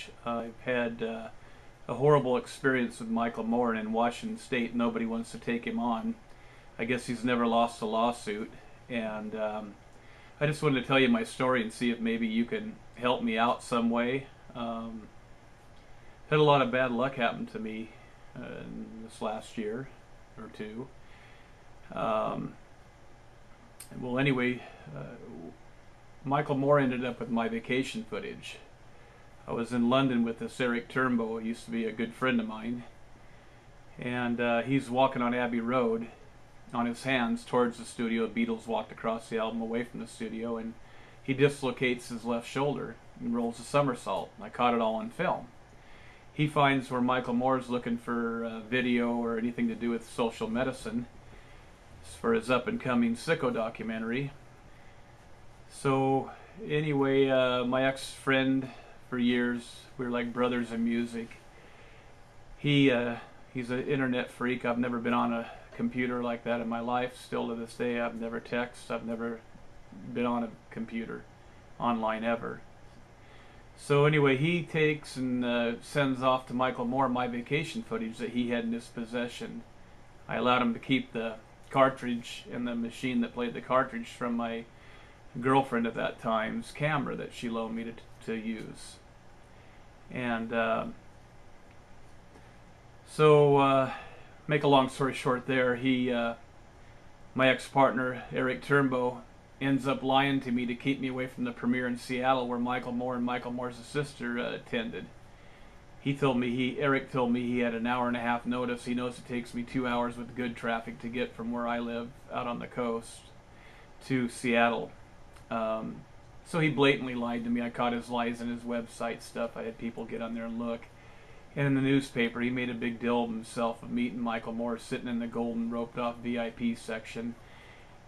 footage. I've had a horrible experience with Michael Moore, and in Washington State nobody wants to take him on. I guess he's never lost a lawsuit, and I just wanted to tell you my story and see if maybe you can help me out some way. Had a lot of bad luck happen to me in this last year or two. Well, anyway, Michael Moore ended up with my vacation footage. I was in London with this Eric Turnbow, who used to be a good friend of mine, and he's walking on Abbey Road on his hands towards the studio. Beatles walked across the album away from the studio, and he dislocates his left shoulder and rolls a somersault. I caught it all on film. He finds where Michael Moore's looking for video or anything to do with social medicine for his up-and-coming Sicko documentary. So anyway, my ex-friend for years, we were like brothers in music. He's an internet freak. I've never been on a computer like that in my life. Still to this day, I've never texted. I've never been on a computer online ever. So anyway, he takes and sends off to Michael Moore my vacation footage that he had in his possession. I allowed him to keep the cartridge and the machine that played the cartridge from my girlfriend at that time's camera that she loaned me to use. And so make a long story short there, my ex-partner Eric Turnbow ends up lying to me to keep me away from the premiere in Seattle where Michael Moore and Michael Moore's sister attended. Eric told me he had an hour and a half notice. He knows it takes me 2 hours with good traffic to get from where I live out on the coast to Seattle. So he blatantly lied to me. I caught his lies in his website stuff. I had people get on there and look. And in the newspaper, he made a big deal of himself of meeting Michael Moore sitting in the golden roped off VIP section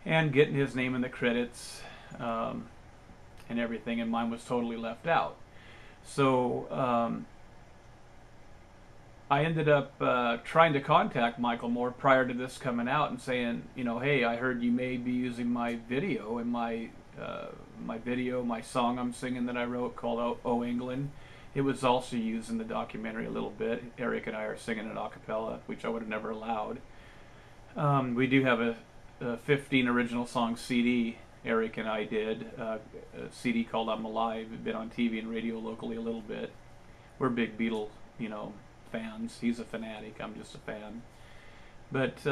and getting his name in the credits and everything, and mine was totally left out. So I ended up trying to contact Michael Moore prior to this coming out and saying, you know, hey, I heard you may be using my video and my song I'm singing that I wrote called "Oh England." It was also used in the documentary a little bit. Eric and I are singing it a cappella, which I would have never allowed. We do have a 15 original song CD Eric and I did, a CD called "I'm Alive." It's been on TV and radio locally a little bit. We're big Beatles, fans. He's a fanatic. I'm just a fan. But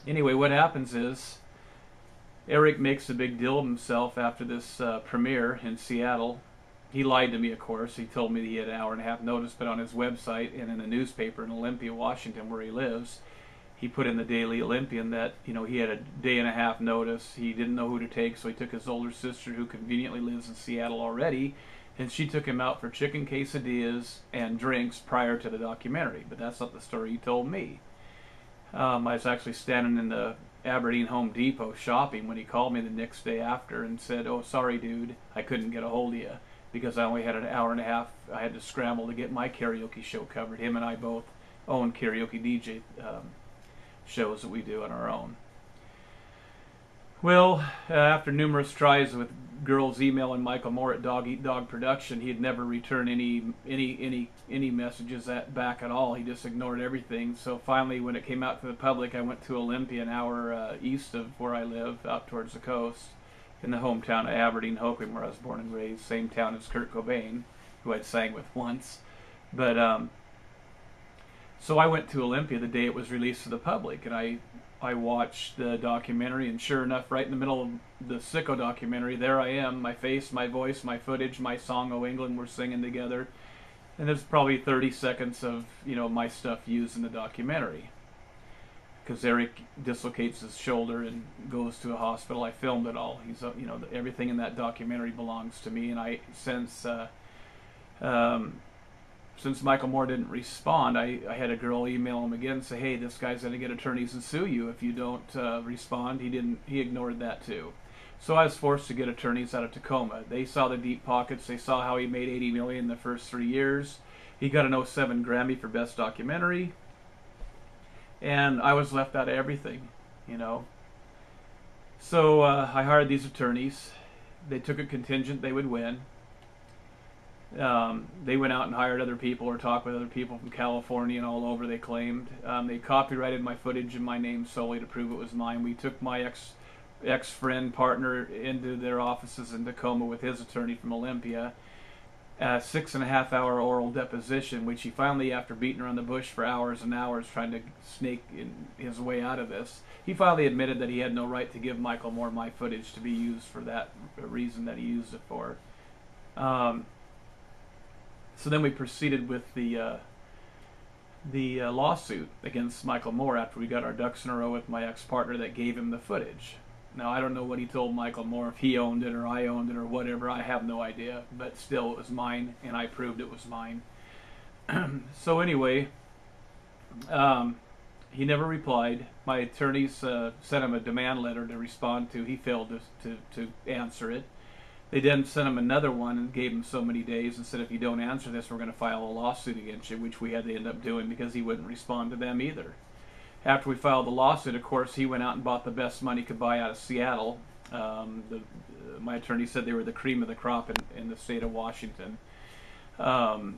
anyway, what happens is Eric makes a big deal of himself after this premiere in Seattle. He lied to me, of course. He told me he had an hour and a half notice, but on his website and in a newspaper in Olympia, Washington, where he lives, he put in the Daily Olympian that, he had a day and a half notice. He didn't know who to take, so he took his older sister, who conveniently lives in Seattle already, and she took him out for chicken quesadillas and drinks prior to the documentary. But that's not the story he told me. I was actually standing in the Aberdeen Home Depot shopping when he called me the next day after and said, "Oh, sorry, dude, I couldn't get a hold of you because I only had an hour and a half. I had to scramble to get my karaoke show covered." Him and I both own karaoke DJ shows that we do on our own. Well, after numerous tries with girls emailing Michael Moore at Dog Eat Dog Production, he had never returned any messages back at all. He just ignored everything. So finally, when it came out to the public, I went to Olympia, an hour east of where I live, out towards the coast, in the hometown of Aberdeen, Hoquiam, where I was born and raised, same town as Kurt Cobain, who I'd sang with once. But so I went to Olympia the day it was released to the public, and I watched the documentary, and sure enough, right in the middle of the Sicko documentary, there I am, my face, my voice, my footage, my song "Oh England," we're singing together, and there's probably 30 seconds of my stuff used in the documentary. Because Eric dislocates his shoulder and goes to a hospital. I filmed it all. He's everything in that documentary belongs to me, and I since Michael Moore didn't respond, I had a girl email him again and say, "Hey, this guy's going to get attorneys and sue you if you don't respond." He ignored that too. So I was forced to get attorneys out of Tacoma. They saw the deep pockets. They saw how he made $80 million in the first 3 years. He got an '07 Grammy for Best Documentary. And I was left out of everything, So I hired these attorneys. They took a contingent they would win. They went out and hired other people or talked with other people from California and all over, they claimed. They copyrighted my footage in my name solely to prove it was mine. We took my ex-friend partner into their offices in Tacoma with his attorney from Olympia. A 6.5-hour oral deposition, which he finally, after beating around the bush for hours and hours trying to snake his way out of this, he finally admitted that he had no right to give Michael Moore my footage to be used for that reason that he used it for. So then we proceeded with the lawsuit against Michael Moore after we got our ducks in a row with my ex-partner that gave him the footage. Now, I don't know what he told Michael Moore, if he owned it or I owned it or whatever. I have no idea, but still it was mine, and I proved it was mine. So anyway, he never replied. My attorneys sent him a demand letter to respond to. He failed to answer it. They then sent him another one and gave him so many days and said, if you don't answer this, we're going to file a lawsuit against you, which we had to end up doing because he wouldn't respond to them either. After we filed the lawsuit, of course, he went out and bought the best money he could buy out of Seattle. My attorney said they were the cream of the crop in the state of Washington. And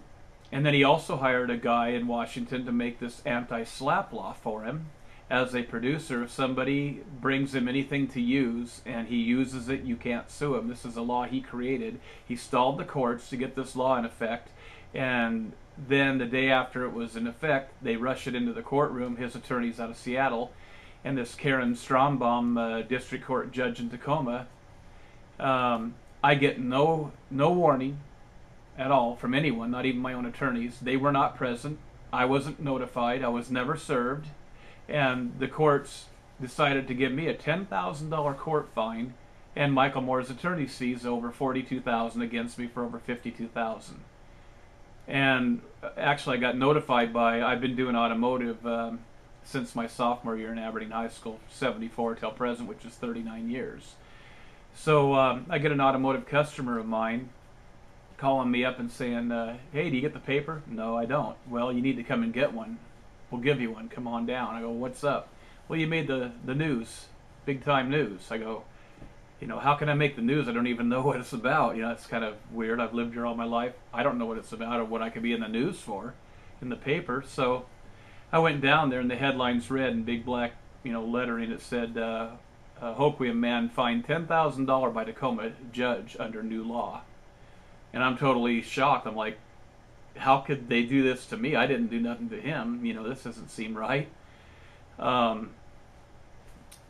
then he also hired a guy in Washington to make this anti-SLAPP law for him. As a producer, if somebody brings him anything to use and he uses it, you can't sue him. This is a law he created. He stalled the courts to get this law in effect, and then the day after it was in effect, they rush it into the courtroom, his attorney's out of Seattle, and this Karen Strombom, district court judge in Tacoma, I get no warning at all from anyone, not even my own attorneys. They were not present. I wasn't notified. I was never served. And the courts decided to give me a $10,000 court fine and Michael Moore's attorney's fees over $42,000 against me for over $52,000. And actually, I got notified by, I've been doing automotive since my sophomore year in Aberdeen High School, 74 till present, which is 39 years. So I get an automotive customer of mine calling me up and saying, hey, do you get the paper? No, I don't. Well, you need to come and get one. We'll give you one. Come on down. I go, what's up? Well, you made the news, big time news. I go, how can I make the news? I don't even know what it's about. It's kind of weird. I've lived here all my life. I don't know what it's about or what I could be in the news for in the paper. So I went down there and the headlines read in big black, lettering. It said, Hoquiam man fined $10,000 by Tacoma judge under new law. And I'm totally shocked. I'm like, how could they do this to me? I didn't do nothing to him. This doesn't seem right.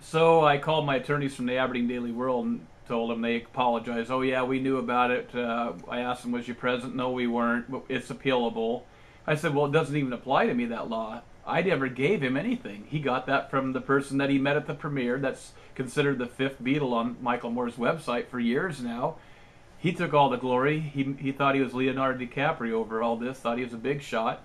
So I called my attorneys from the Aberdeen Daily World and told them. They apologized. Oh, yeah, we knew about it. I asked them, was you present? No, we weren't. It's appealable. I said, well, it doesn't even apply to me, that law. I never gave him anything. He got that from the person that he met at the premiere. That's considered the fifth Beatle on Michael Moore's website for years now. He took all the glory. He thought he was Leonardo DiCaprio over all this, thought he was a big shot.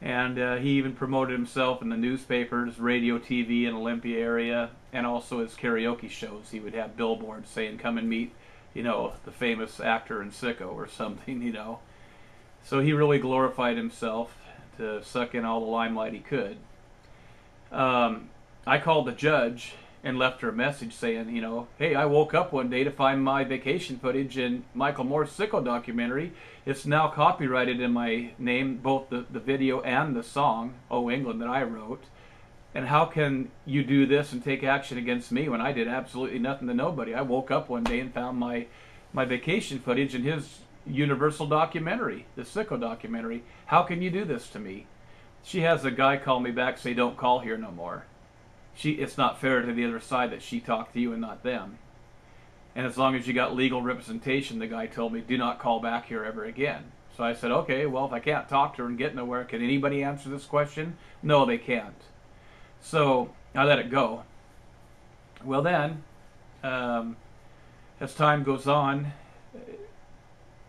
And he even promoted himself in the newspapers, radio, TV in Olympia area, and also his karaoke shows. He would have billboards saying, come and meet, the famous actor in Sicko or something, So he really glorified himself to suck in all the limelight he could. I called the judge and left her a message saying, hey, I woke up one day to find my vacation footage in Michael Moore's Sicko documentary. It's now copyrighted in my name, both the video and the song, Oh England, that I wrote. And how can you do this and take action against me when I did absolutely nothing to nobody? I woke up one day and found my vacation footage in his Universal documentary, the Sicko documentary. How can you do this to me? She has a guy call me back, say, don't call here no more. It's not fair to the other side that she talked to you and not them. And as long as you got legal representation, the guy told me, do not call back here ever again. So I said, okay, well, if I can't talk to her and get nowhere, can anybody answer this question? No, they can't. So I let it go. Well then, as time goes on,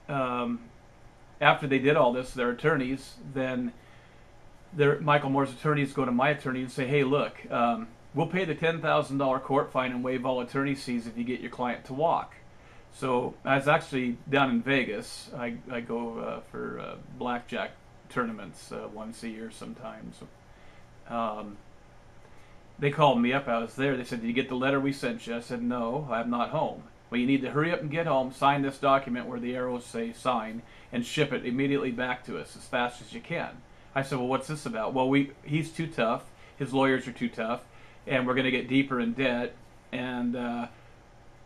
after they did all this, their attorneys, then Michael Moore's attorneys go to my attorney and say, hey, look, we'll pay the $10,000 court fine and waive all attorney fees if you get your client to walk. So I was actually down in Vegas. I go for blackjack tournaments once a year sometimes. They called me up. I was there. They said, did you get the letter we sent you? I said, no, I'm not home. Well, you need to hurry up and get home, sign this document where the arrows say sign, and ship it immediately back to us as fast as you can. I said, well, what's this about? Well, he's too tough, his lawyers are too tough, and we're going to get deeper in debt, and we're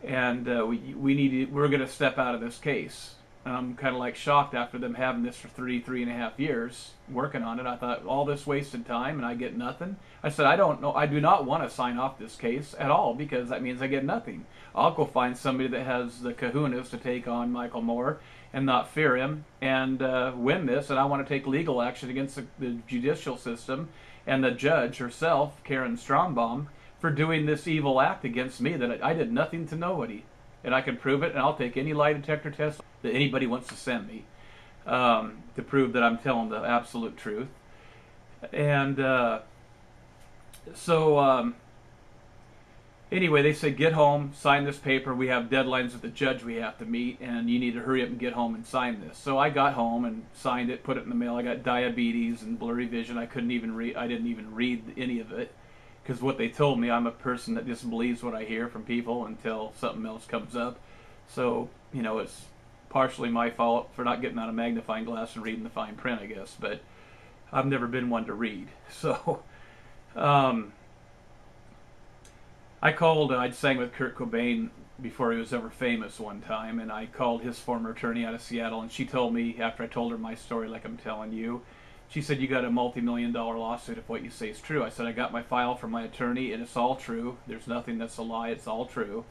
going to step out of this case. And I'm kind of like shocked after them having this for 3.5 years working on it. I thought, all this wasted time and I get nothing. I said, I don't know. I do not want to sign off this case at all, because that means I get nothing. I'll go find somebody that has the kahunas to take on Michael Moore and not fear him and win this. And I want to take legal action against the judicial system and the judge herself, Karen Strombom, for doing this evil act against me that I did nothing to nobody. And I can prove it, and I'll take any lie detector test that anybody wants to send me to prove that I'm telling the absolute truth. And anyway, they said, get home, sign this paper. We have deadlines with the judge we have to meet, and you need to hurry up and get home and sign this. So I got home and signed it, put it in the mail. I got diabetes and blurry vision. I couldn't even read. I didn't even read any of it, because what they told me, I'm a person that just believes what I hear from people until something else comes up. So, you know, it's partially my fault for not getting out a magnifying glass and reading the fine print, I guess. But I've never been one to read. So I called, I'd sang with Kurt Cobain before he was ever famous one time, and I called his former attorney out of Seattle, and she told me, after I told her my story like I'm telling you, she said, you got a multi-million-dollar lawsuit if what you say is true. I said, I got my file from my attorney, and it's all true. There's nothing that's a lie. It's all true.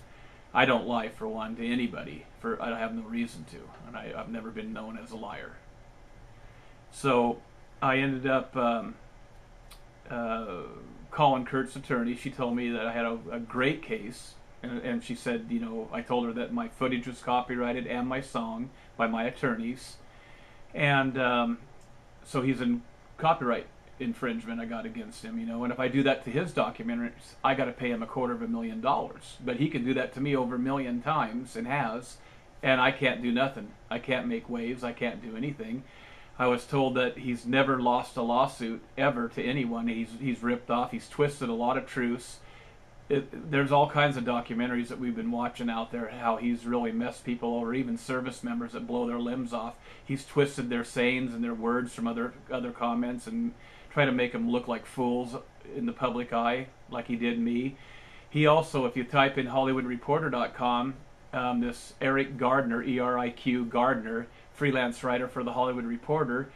I don't lie, for one, to anybody. I have no reason to, and I've never been known as a liar. So I ended up calling Kurt's attorney. She told me that I had a great case, and she said, you know, I told her that my footage was copyrighted and my song by my attorneys, and so he's in copyright infringement I got against him, you know, and if I do that to his documentaries, I got to pay him $250,000. But he can do that to me over 1 million times, and has, and I can't do nothing. I can't make waves. I can't do anything. I was told that he's never lost a lawsuit ever to anyone. He's ripped off. He's twisted a lot of truths. There's all kinds of documentaries that we've been watching out there, how he's really messed people over, even service members that blow their limbs off. He's twisted their sayings and their words from other comments and try to make them look like fools in the public eye, like he did me. He also, if you type in HollywoodReporter.com, this Eric Gardner, E-R-I-Q Gardner, freelance writer for the Hollywood Reporter,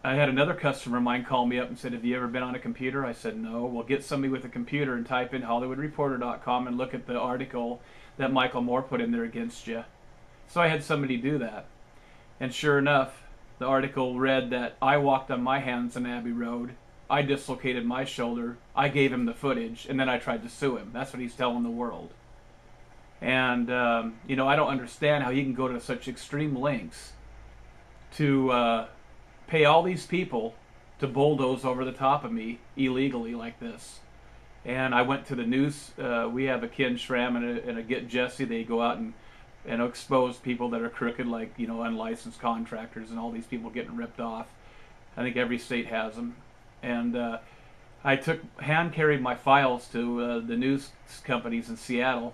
I had another customer of mine call me up and said, have you ever been on a computer? I said, no. Well, get somebody with a computer and type in HollywoodReporter.com and look at the article that Michael Moore put in there against you. So I had somebody do that. And sure enough, the article read that I walked on my hands on Abbey Road, I dislocated my shoulder, I gave him the footage, and then I tried to sue him. That's what he's telling the world. And, you know, I don't understand how he can go to such extreme lengths to pay all these people to bulldoze over the top of me illegally like this. And I went to the news. We have a Ken Schramm and a Get Jesse. They go out and expose people that are crooked, like, you know, unlicensed contractors and all these people getting ripped off. I think every state has them. And I hand-carried my files to the news companies in Seattle.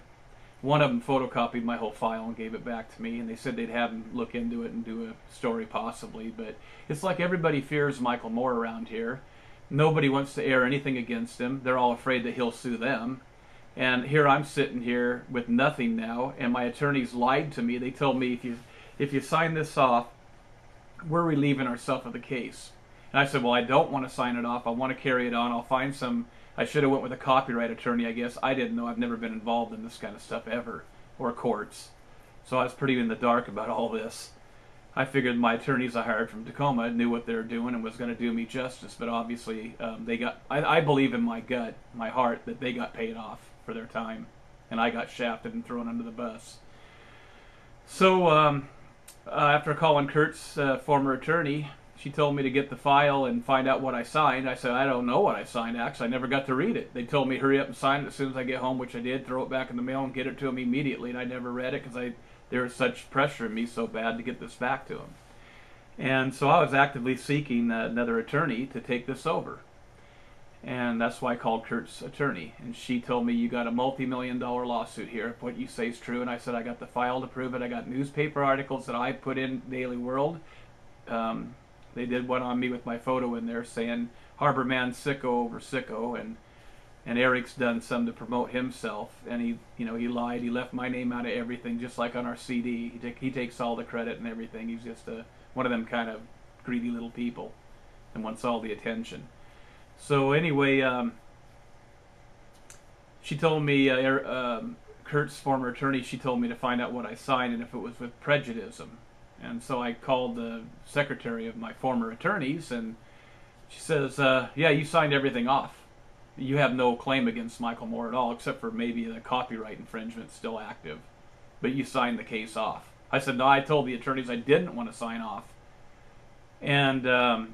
One of them photocopied my whole file and gave it back to me, and they said they'd have him look into it and do a story possibly. But it's like everybody fears Michael Moore around here. Nobody wants to air anything against him. They're all afraid that he'll sue them. And here I'm sitting here with nothing now, and my attorneys lied to me. They told me, if you sign this off, we're relieving ourselves of the case. And I said, well, I don't want to sign it off. I want to carry it on. I'll find some. I should have went with a copyright attorney, I guess. I didn't know. I've never been involved in this kind of stuff ever, or courts. So I was pretty in the dark about all this. I figured my attorneys I hired from Tacoma knew what they were doing and was going to do me justice. But obviously, they got. I believe in my gut, my heart, that they got paid off for their time, and I got shafted and thrown under the bus. So after calling Kurt's former attorney, she told me to get the file and find out what I signed. I said, I don't know what I signed, actually. I never got to read it. They told me hurry up and sign it as soon as I get home, which I did, throw it back in the mail and get it to them immediately, and I never read it because there was such pressure on me so bad to get this back to them. And so I was actively seeking another attorney to take this over. And And that's why I called Kurt's attorney. And she told me, you got a multi-million-dollar lawsuit here. What you say is true. And I said, I got the file to prove it. I got newspaper articles that I put in Daily World. They did one on me with my photo in there saying, Harbor Man Sicko over Sicko. And Eric's done some to promote himself. And he lied. He left my name out of everything, just like on our CD. He takes all the credit and everything. He's just one of them kind of greedy little people and wants all the attention. So anyway, she told me, Kurt's former attorney, she told me to find out what I signed and if it was with prejudice. And so I called the secretary of my former attorneys, and she says, yeah, you signed everything off. You have no claim against Michael Moore at all, except for maybe the copyright infringement still active. But you signed the case off. I said, no, I told the attorneys I didn't want to sign off. And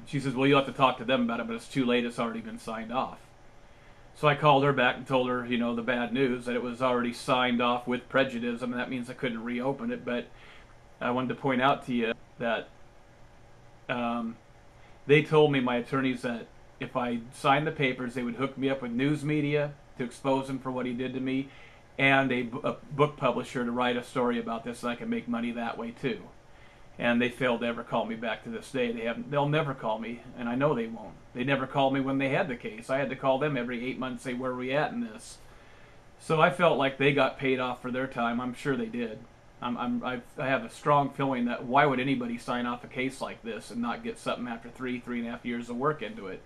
she says, well, you'll have to talk to them about it, but it's too late. It's already been signed off. So I called her back and told her, the bad news, that it was already signed off with prejudice. I mean, that means I couldn't reopen it. But I wanted to point out to you that they told me, my attorneys, that if I signed the papers, they would hook me up with news media to expose him for what he did to me, and a book publisher to write a story about this, so I can make money that way too. And they failed to ever call me back to this day. They'll never call me, and I know they won't. They never called me when they had the case. I had to call them every 8 months, say, where are we at in this? So I felt like they got paid off for their time. I'm sure they did. I have a strong feeling that why would anybody sign off a case like this and not get something after 3.5 years of work into it?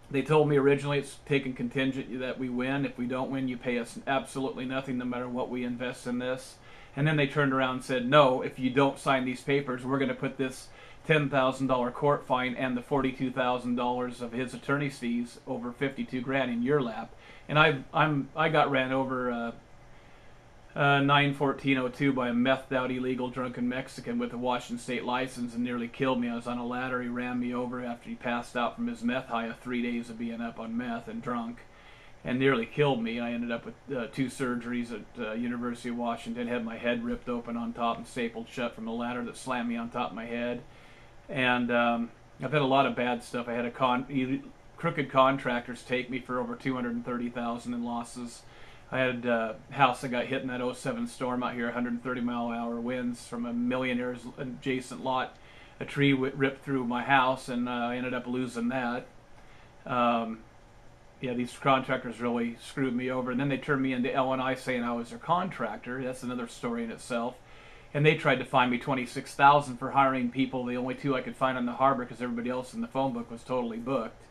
They told me originally it's taken contingent that we win. If we don't win, you pay us absolutely nothing no matter what we invest in this. And then they turned around and said, no, if you don't sign these papers, we're going to put this $10,000 court fine and the $42,000 of his attorney's fees, over $52,000, in your lap. And I got ran over 9/14/02 by a methed out illegal drunken Mexican with a Washington state license and nearly killed me. I was on a ladder. He ran me over after he passed out from his meth high of 3 days of being up on meth and drunk, and nearly killed me. I ended up with 2 surgeries at University of Washington, had my head ripped open on top and stapled shut from a ladder that slammed me on top of my head. And I've had a lot of bad stuff. I had crooked contractors take me for over $230,000 in losses. I had a house that got hit in that '07 storm out here, 130-mile-an-hour winds from a millionaire's adjacent lot. A tree ripped through my house, and I ended up losing that. Yeah, these contractors really screwed me over. And then they turned me into L&I saying I was their contractor. That's another story in itself. And they tried to fine me $26,000 for hiring people, the only 2 I could find on the harbor, because everybody else in the phone book was totally booked.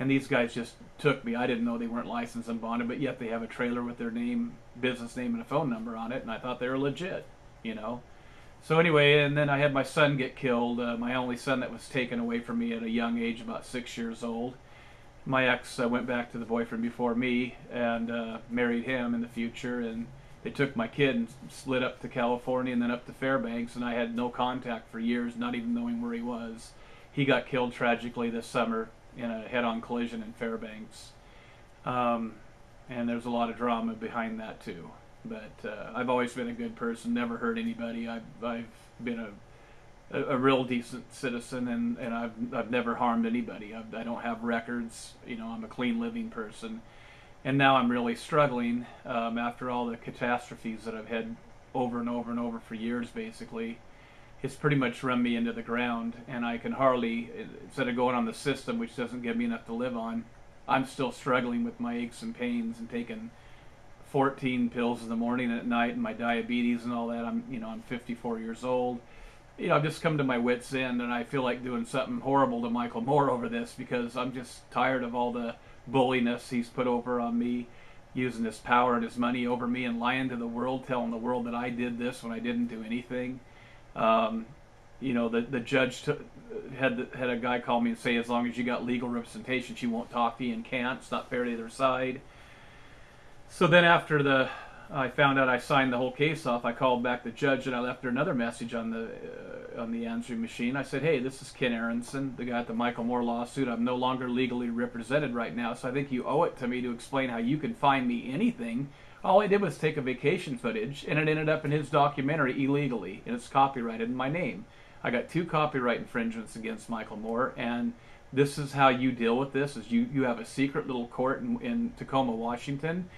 And these guys just took me. I didn't know they weren't licensed and bonded, but yet they have a trailer with their name, business name, and a phone number on it, and I thought they were legit, So anyway, and then I had my son get killed, my only son that was taken away from me at a young age, about 6 years old. My ex went back to the boyfriend before me and married him in the future, and they took my kid and slid up to California and then up to Fairbanks, and I had no contact for years, not even knowing where he was. He got killed tragically this summer in a head-on collision in Fairbanks, and there's a lot of drama behind that too. But I've always been a good person, never hurt anybody. I've been a real decent citizen, and I've never harmed anybody. I don't have records. I'm a clean living person, and now I'm really struggling after all the catastrophes that I've had over and over and over for years. Basically, it's pretty much run me into the ground, and I can hardly, instead of going on the system, which doesn't give me enough to live on, I'm still struggling with my aches and pains and taking 14 pills in the morning and at night, and my diabetes and all that. I'm 54 years old. I've just come to my wits' end, and I feel like doing something horrible to Michael Moore over this, because I'm just tired of all the bulliness he's put over on me, using his power and his money over me and lying to the world, telling the world that I did this when I didn't do anything. The judge had a guy call me and say, as long as you got legal representation, she won't talk to you and can't. It's not fair to either side. So then after I found out I signed the whole case off, I called back the judge, and I left her another message on the answering machine. I said, hey, this is Ken Aronson, the guy at the Michael Moore lawsuit. I'm no longer legally represented right now, so I think you owe it to me to explain how you can find me anything. All I did was take a vacation footage, and it ended up in his documentary illegally, and it's copyrighted in my name. I got 2 copyright infringements against Michael Moore, and this is how you deal with this, is you have a secret little court in Tacoma, Washington,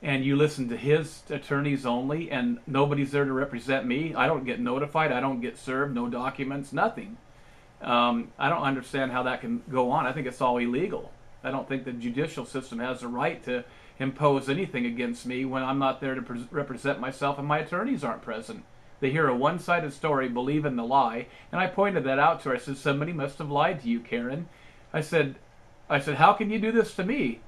and you listen to his attorneys only, and nobody's there to represent me. I don't get notified. I don't get served. No documents. Nothing. I don't understand how that can go on. I think it's all illegal. I don't think the judicial system has the right to impose anything against me when I'm not there to represent myself and my attorneys aren't present. They hear a one-sided story, believe in the lie, and I pointed that out to her. I said, somebody must have lied to you, Karen. I said, how can you do this to me?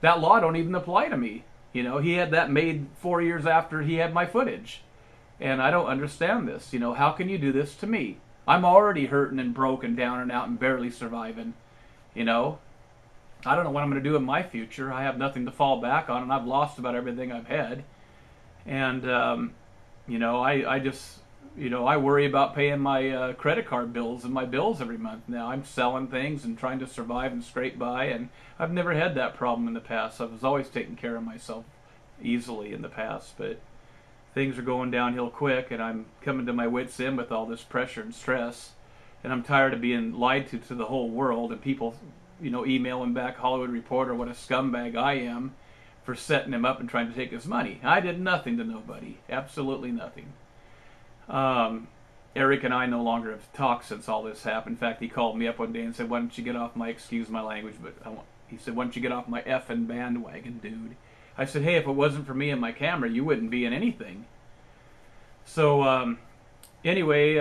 That law don't even apply to me. You know, he had that made 4 years after he had my footage. And I don't understand this. You know, how can you do this to me? I'm already hurting and broken down and out and barely surviving. You know, I don't know what I'm going to do in my future. I have nothing to fall back on, and I've lost about everything I've had. And, you know, I just, you know, I worry about paying my credit card bills and my bills every month now. I'm selling things and trying to survive and scrape by, and I've never had that problem in the past. I was always taking care of myself easily in the past, but things are going downhill quick, and I'm coming to my wits' end with all this pressure and stress, and I'm tired of being lied to the whole world, and people, you know, emailing back Hollywood Reporter what a scumbag I am for setting him up and trying to take his money. I did nothing to nobody. Absolutely nothing. Eric and I no longer have talked since all this happened. In fact, he called me up one day and said, why don't you get off my, excuse my language, but he said, why don't you get off my effing bandwagon, dude? I said, hey, if it wasn't for me and my camera, you wouldn't be in anything. So, anyway,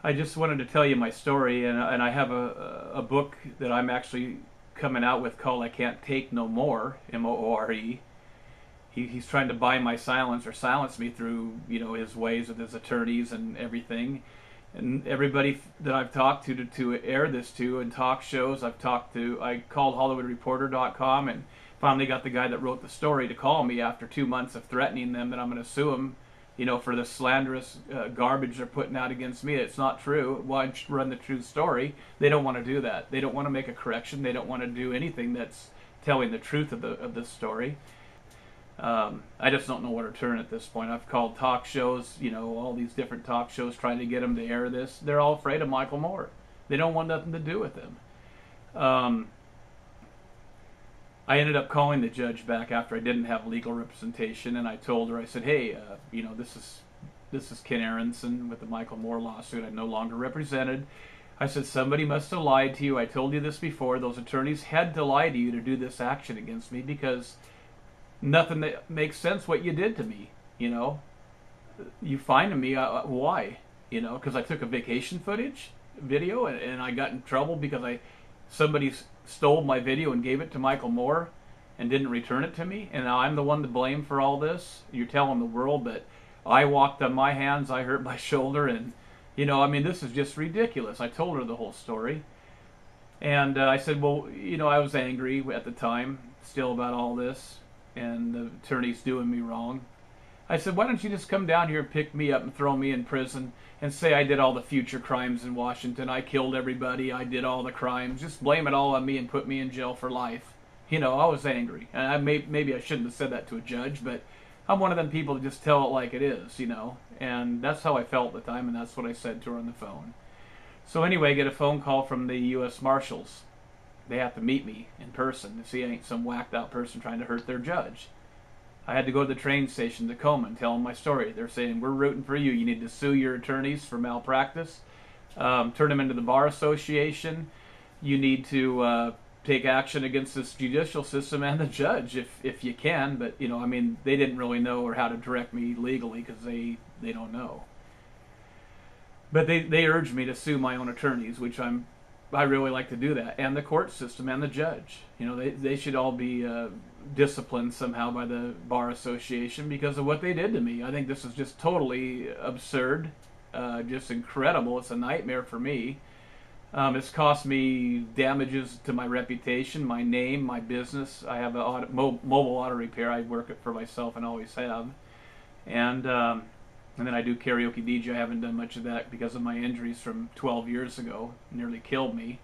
I just wanted to tell you my story, and I have a book that I'm actually coming out with called I Can't Take No More, M-O-O-R-E. He's trying to buy my silence or silence me through, you know, his ways with his attorneys and everything. And everybody that I've talked to air this to in talk shows, I called HollywoodReporter.com and finally got the guy that wrote the story to call me after 2 months of threatening them that I'm going to sue him, you know, for the slanderous garbage they're putting out against me. It's not true. Why don't you run the true story? They don't want to do that. They don't want to make a correction. They don't want to do anything that's telling the truth of this story. I just don't know where to turn at this point. I've called talk shows, you know, all these different talk shows trying to get them to air this. They're all afraid of Michael Moore. They don't want nothing to do with him. I ended up calling the judge back after I didn't have legal representation, and I told her, I said, hey, you know, this is Ken Aronson with the Michael Moore lawsuit. I'm no longer represented. I said, somebody must have lied to you. I told you this before. Those attorneys had to lie to you to do this action against me because nothing that makes sense what you did to me, you know. You find me, why? You know, because I took a vacation video, and I got in trouble because somebody stole my video and gave it to Michael Moore and didn't return it to me, and now I'm the one to blame for all this. You're telling the world that I walked on my hands, I hurt my shoulder, and, you know, I mean, this is just ridiculous. I told her the whole story, and I said, well, you know, I was angry at the time still about all this, and the attorney's doing me wrong. I said, why don't you just come down here and pick me up and throw me in prison and say I did all the future crimes in Washington. I killed everybody. I did all the crimes. Just blame it all on me and put me in jail for life. You know, I was angry. And maybe I shouldn't have said that to a judge, but I'm one of them people that just tell it like it is, you know. And that's how I felt at the time, and that's what I said to her on the phone. So anyway, I get a phone call from the U.S. Marshals. They have to meet me in person to see I ain't some whacked out person trying to hurt their judge. I had to go to the train station to Tacoma and tell them my story. They're saying, we're rooting for you. You need to sue your attorneys for malpractice. Turn them into the Bar Association. You need to take action against this judicial system and the judge if you can. But, you know, I mean, they didn't really know or how to direct me legally because they don't know. But they urged me to sue my own attorneys, which I really like to do that, and the court system and the judge. You know, they should all be disciplined somehow by the Bar Association because of what they did to me. I think this is just totally absurd, just incredible. It's a nightmare for me. It's cost me damages to my reputation, my name, my business. I have a mobile auto repair. I work it for myself and always have. And then I do karaoke DJ. I haven't done much of that because of my injuries from 12 years ago. It nearly killed me.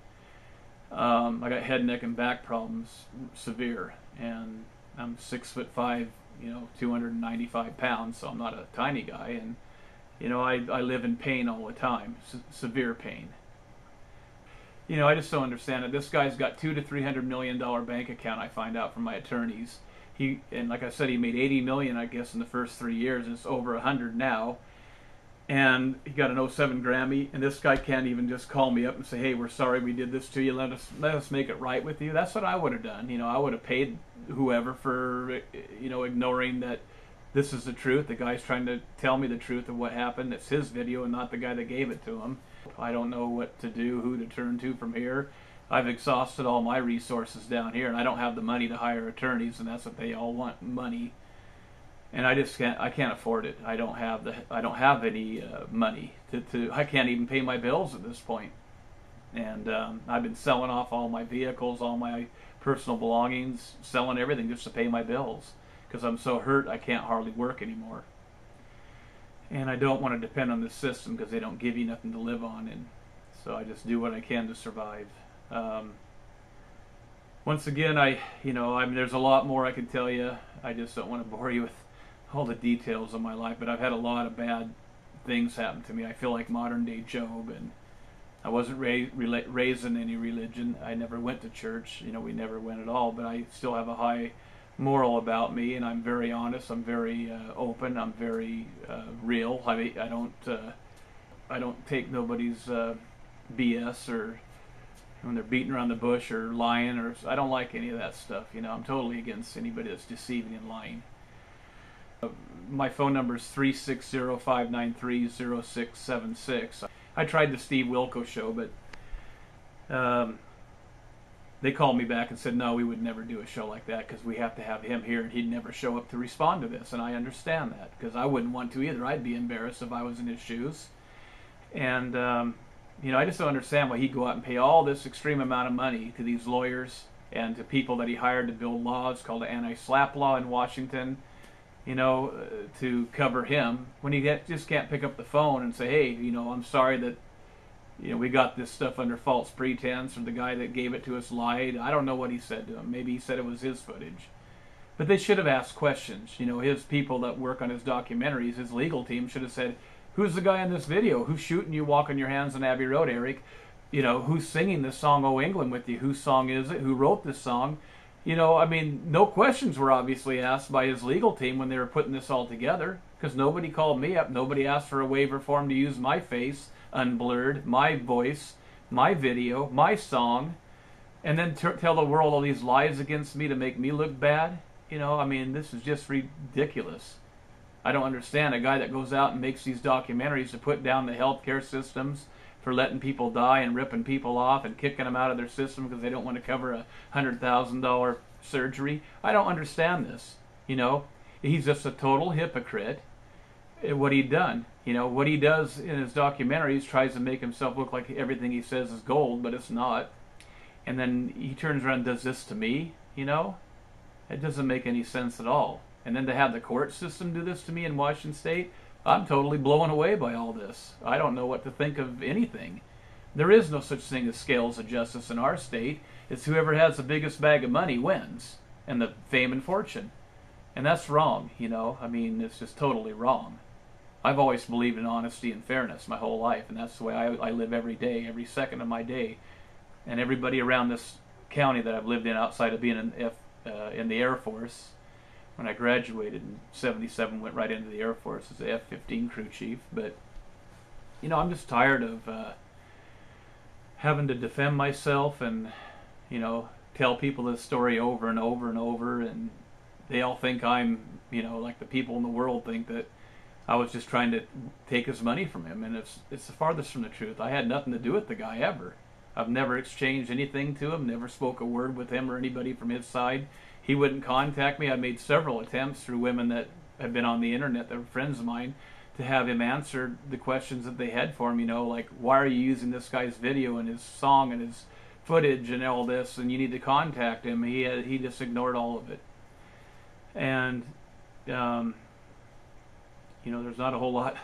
I got head, neck, and back problems, severe. And I'm 6'5", you know, 295 pounds, so I'm not a tiny guy. And, you know, I live in pain all the time, severe pain. You know, I just don't understand it. This guy's got $200 to $300 million bank account. I find out from my attorneys. And like I said, he made 80 million, I guess, in the first 3 years. It's over 100 now. And he got an '07 Grammy. And this guy can't even just call me up and say, "Hey, we're sorry we did this to you. Let us make it right with you." That's what I would have done. You know, I would have paid whoever for, you know, ignoring that this is the truth. The guy's trying to tell me the truth of what happened. It's his video and not the guy that gave it to him. I don't know what to do, who to turn to from here. I've exhausted all my resources down here, and I don't have the money to hire attorneys, and that's what they all want, money. And I just can't. I can't afford it. I don't have any money to. I can't even pay my bills at this point. And I've been selling off all my vehicles, all my personal belongings, selling everything just to pay my bills because I'm so hurt I can't hardly work anymore. And I don't want to depend on this system because they don't give you nothing to live on, and so I just do what I can to survive. Once again, I mean, there's a lot more I can tell you. I just don't want to bore you with all the details of my life, but I've had a lot of bad things happen to me. I feel like modern day Job, and I wasn't raised in any religion. I never went to church. You know, we never went at all, but I still have a high moral about me, and I'm very honest. I'm very open. I'm very real. I don't take nobody's BS or when they're beating around the bush or lying, or I don't like any of that stuff. You know, I'm totally against anybody that's deceiving and lying. My phone number is 360-593-0676. I tried the Steve Wilco show, but they called me back and said, no, we would never do a show like that because we have to have him here and he'd never show up to respond to this. And I understand that because I wouldn't want to either. I'd be embarrassed if I was in his shoes. And, you know, I just don't understand why he'd go out and pay all this extreme amount of money to these lawyers and to people that he hired to build laws called the Anti-SLAPP law in Washington, you know, to cover him when he just can't pick up the phone and say, hey, you know, I'm sorry that, you know, we got this stuff under false pretense, or the guy that gave it to us lied. I don't know what he said to him. Maybe he said it was his footage. But they should have asked questions. You know, his people that work on his documentaries, his legal team should have said, who's the guy in this video? Who's shooting you walking your hands on Abbey Road, Eric? You know, who's singing this song, Oh England, with you? Whose song is it? Who wrote this song? You know, I mean, no questions were obviously asked by his legal team when they were putting this all together, because nobody called me up. Nobody asked for a waiver form to use my face unblurred, my voice, my video, my song, and then tell the world all these lies against me to make me look bad. You know, I mean, this is just ridiculous. I don't understand a guy that goes out and makes these documentaries to put down the healthcare systems for letting people die and ripping people off and kicking them out of their system because they don't want to cover a $100,000 surgery. I don't understand this. You know, he's just a total hypocrite. What he'd done, you know, what he does in his documentaries tries to make himself look like everything he says is gold, but it's not. And then he turns around and does this to me, you know? It doesn't make any sense at all. And then to have the court system do this to me in Washington State, I'm totally blown away by all this. I don't know what to think of anything. There is no such thing as scales of justice in our state. It's whoever has the biggest bag of money wins, and the fame and fortune. And that's wrong, you know? I mean, it's just totally wrong. I've always believed in honesty and fairness my whole life, and that's the way I live every day, every second of my day. And everybody around this county that I've lived in outside of being in the Air Force, when I graduated in '77, went right into the Air Force as a F-15 crew chief. But, you know, I'm just tired of having to defend myself and, you know, tell people this story over and over and over, and they all think I'm, you know, like the people in the world think that I was just trying to take his money from him, and it's the farthest from the truth. I had nothing to do with the guy ever. I've never exchanged anything to him, never spoke a word with him or anybody from his side. He wouldn't contact me. I made several attempts through women that have been on the internet that were friends of mine to have him answer the questions that they had for him, you know, like, why are you using this guy's video and his song and his footage and all this, and you need to contact him. He just ignored all of it. And you know, there's not a whole lot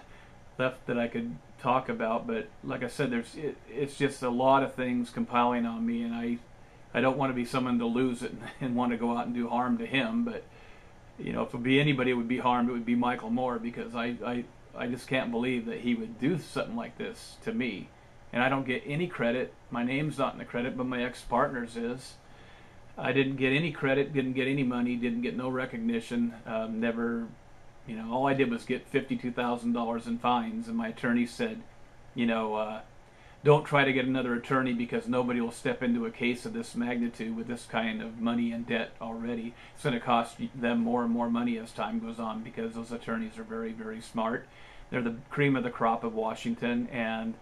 left that I could talk about, but like I said, it's just a lot of things compiling on me, and I don't want to be someone to lose it and want to go out and do harm to him. But, you know, if it would be anybody who would be harmed, it would be Michael Moore, because I just can't believe that he would do something like this to me. and I don't get any credit. My name's not in the credit, but my ex-partner's is. I didn't get any credit, didn't get any money, didn't get no recognition, never, all I did was get $52,000 in fines, and my attorney said, don't try to get another attorney because nobody will step into a case of this magnitude with this kind of money and debt already. It's going to cost them more and more money as time goes on because those attorneys are very, very smart. They're the cream of the crop of Washington, and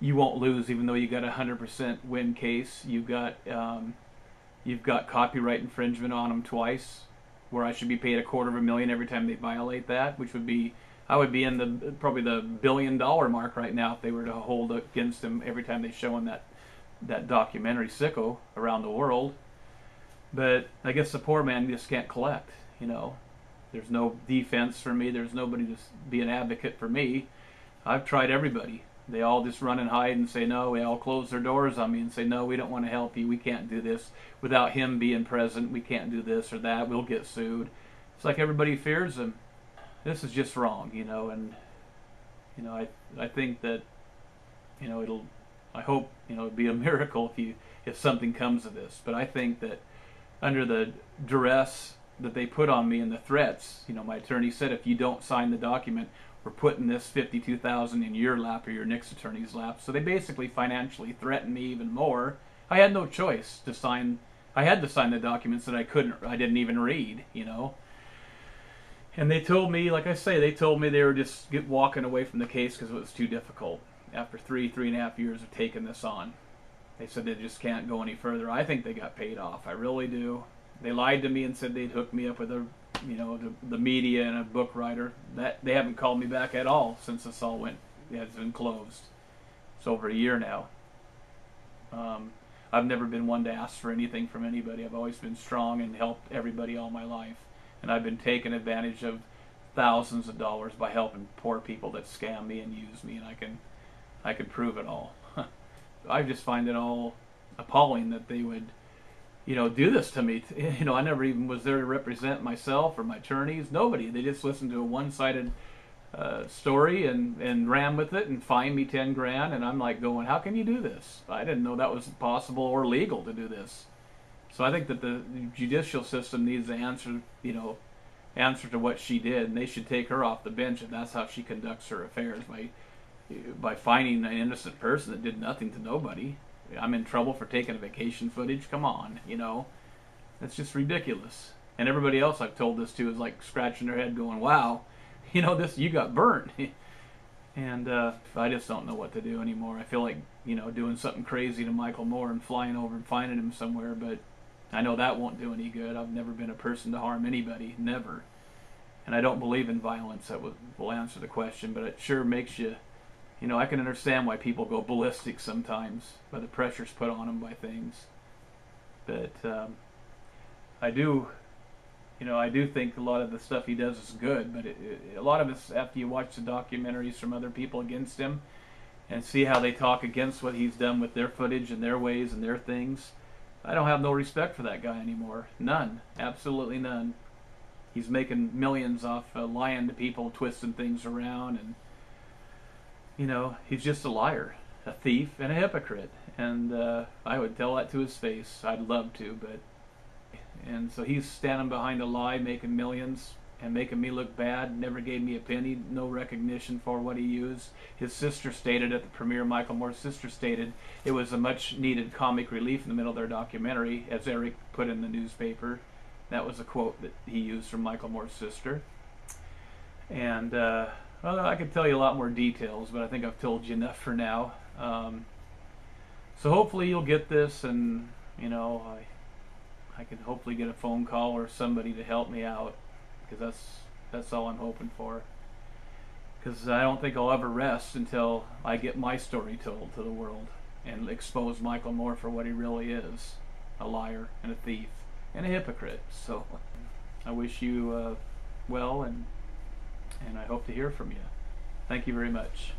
you won't lose even though you got a 100% win case. You've got copyright infringement on them twice, where I should be paid $250,000 every time they violate that, which would be, I would be in probably the $1 billion mark right now if they were to hold against them every time they show in that documentary Sicko around the world. But I guess the poor man just can't collect. There's no defense for me. There's nobody to be an advocate for me. I've tried everybody. They all just run and hide and say no. They all close their doors on me and say, no, we don't want to help you. We can't do this. Without him being present, we can't do this or that. We'll get sued. It's like everybody fears him. This is just wrong, and I think that I hope it'd be a miracle if something comes of this. But I think that under the duress that they put on me and the threats, my attorney said, if you don't sign the document, we're putting this $52,000 in your lap or your next attorney's lap. So they basically financially threatened me even more. I had no choice to sign. I had to sign the documents that I didn't even read, And they told me, like I say, they were just walking away from the case because it was too difficult. After 3.5 years of taking this on, they said they just can't go any further. I think they got paid off. I really do. They lied to me and said they'd hook me up with the media and a book writer. That they haven't called me back at all since this all has been closed. It's over a year now. I've never been one to ask for anything from anybody. I've always been strong and helped everybody all my life. And I've been taking advantage of thousands of dollars by helping poor people that scam me and use me, and I can prove it all. I just find it all appalling that they would, do this to me. I never even was there to represent myself or my attorneys. Nobody. They just listened to a one-sided story and ran with it and fined me $10,000. And I'm like going, how can you do this? I didn't know that was possible or legal to do this. So I think that the judicial system needs to answer to what she did, and they should take her off the bench if that's how she conducts her affairs, by finding an innocent person that did nothing to nobody. I'm in trouble for taking a vacation footage. Come on, that's just ridiculous. And everybody else I've told this to is like scratching their head, going, "Wow, you got burnt." And I just don't know what to do anymore. I feel like doing something crazy to Michael Moore and flying over and finding him somewhere, but I know that won't do any good. I've never been a person to harm anybody, never. And I don't believe in violence. That will answer the question, but it sure makes you, I can understand why people go ballistic sometimes by the pressures put on them by things. But I do think a lot of the stuff he does is good, but a lot of it's after you watch the documentaries from other people against him and see how they talk against what he's done with their footage and their ways and their things, I don't have no respect for that guy anymore. None. Absolutely none. He's making millions off lying to people, twisting things around, and he's just a liar, a thief, and a hypocrite. And I would tell that to his face. I'd love to, and so he's standing behind a lie, making millions, and making me look bad. Never gave me a penny, no recognition for what he used. His sister stated at the premiere, Michael Moore's sister stated, it was a much needed comic relief in the middle of their documentary, as Eric put in the newspaper. That was a quote that he used from Michael Moore's sister. And well, I could tell you a lot more details, but I think I've told you enough for now. So hopefully you'll get this, and I can hopefully get a phone call or somebody to help me out, because that's all I'm hoping for. Because I don't think I'll ever rest until I get my story told to the world and expose Michael Moore for what he really is, a liar and a thief and a hypocrite. So I wish you well, and I hope to hear from you. Thank you very much.